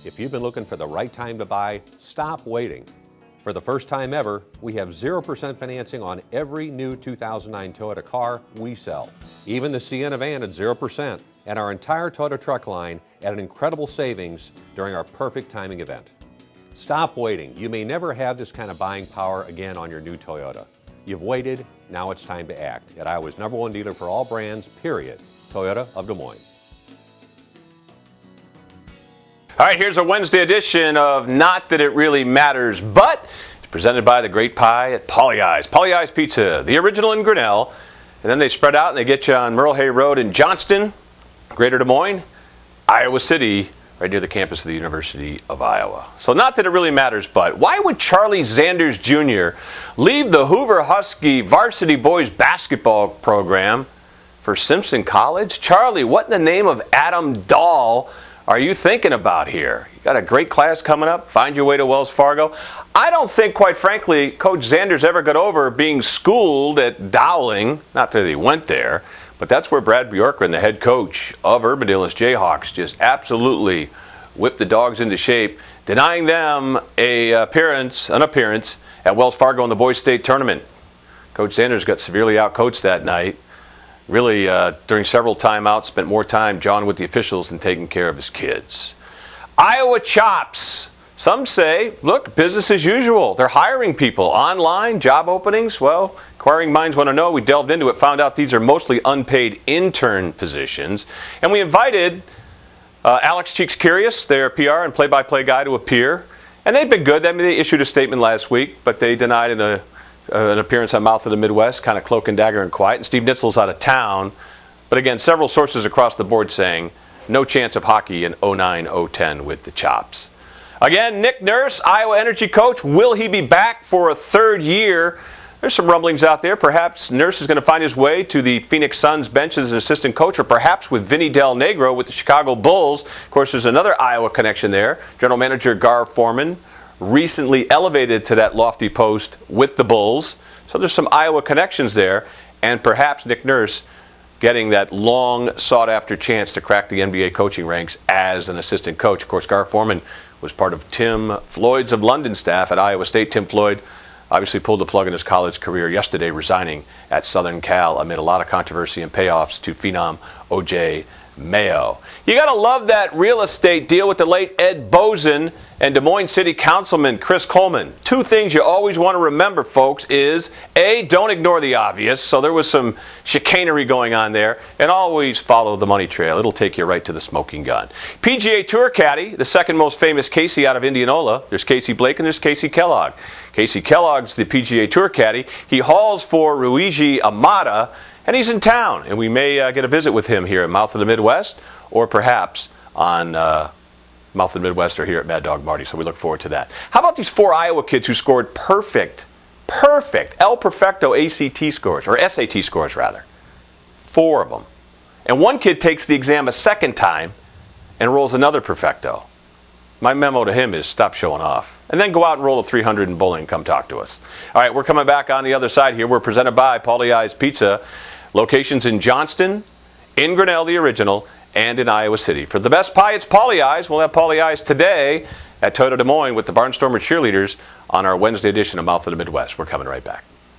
If you've been looking for the right time to buy, stop waiting. For the first time ever, we have 0% financing on every new 2009 Toyota car we sell. Even the Sienna van at 0%, and our entire Toyota truck line at an incredible savings during our perfect timing event. Stop waiting. You may never have this kind of buying power again on your new Toyota. You've waited, now it's time to act. At Iowa's #1 dealer for all brands, period. Toyota of Des Moines. All right, here's a Wednesday edition of Not That It Really Matters, but it's presented by the great pie at Paulie Eyes. Paulie Eyes Pizza, the original in Grinnell, and then they spread out and they get you on Merle Hay Road in Johnston, Greater Des Moines, Iowa City, right near the campus of the University of Iowa. So not that it really matters, but why would Charlie Zanders Jr. leave the Hoover Husky varsity boys basketball program for Simpson College? Charlie, what in the name of Adam Dahl are you thinking about here? You got a great class coming up. Find your way to Wells Fargo. I don't think, quite frankly, Coach Zanders ever got over being schooled at Dowling. Not that he went there, but that's where Brad Bjorkgren, the head coach of Urbandale and his Jayhawks, just absolutely whipped the dogs into shape, denying them an appearance at Wells Fargo in the boys' state tournament. Coach Zanders got severely outcoached that night. Really, during several timeouts, spent more time jawing with the officials than taking care of his kids. Iowa Chops. Some say, look, business as usual. They're hiring people online, job openings. Well, inquiring minds want to know. We delved into it, found out these are mostly unpaid intern positions. And we invited Alex Cheeks Curious, their PR and play-by-play guy, to appear. And they've been good. I mean, they issued a statement last week, but they denied an appearance on Mouth of the Midwest, kind of cloak and dagger and quiet. And Steve Nitzel's out of town. But again, several sources across the board saying no chance of hockey in 09-010 with the Chops. Again, Nick Nurse, Iowa Energy coach. Will he be back for a third year? There's some rumblings out there. Perhaps Nurse is going to find his way to the Phoenix Suns bench as an assistant coach, or perhaps with Vinny Del Negro with the Chicago Bulls. Of course, there's another Iowa connection there. General Manager Gar Foreman, recently elevated to that lofty post with the Bulls. So there's some Iowa connections there, and perhaps Nick Nurse getting that long sought-after chance to crack the NBA coaching ranks as an assistant coach. Of course, Gar Foreman was part of Tim Floyd's of London staff at Iowa State. Tim Floyd obviously pulled the plug in his college career yesterday, resigning at Southern Cal amid a lot of controversy and payoffs to phenom O.J. Mayo. You got to love that real estate deal with the late Ed Bozen and Des Moines City Councilman Chris Coleman. Two things you always want to remember, folks, is A, don't ignore the obvious. So there was some chicanery going on there. And always follow the money trail. It'll take you right to the smoking gun. PGA Tour caddy, the second most famous Casey out of Indianola. There's Casey Blake and there's Casey Kellogg. Casey Kellogg's the PGA Tour caddy. He hauls for Ruiji Amada, and he's in town. And we may get a visit with him here at Mouth of the Midwest, or perhaps on Mouth of the Midwest or here at Mad Dog Marty. So we look forward to that. How about these 4 Iowa kids who scored perfect El Perfecto ACT scores, or SAT scores rather. 4 of them. And one kid takes the exam a second time and rolls another Perfecto. My memo to him is stop showing off. And then go out and roll a 300 in bowling and come talk to us. All right, we're coming back on the other side here. We're presented by Paulie Eyes Pizza. Locations in Johnston, in Grinnell, the original, and in Iowa City. For the best pie, it's Paulie Eyes. We'll have Paulie Eyes today at Toyota Des Moines with the Barnstormer Cheerleaders on our Wednesday edition of Mouth of the Midwest. We're coming right back.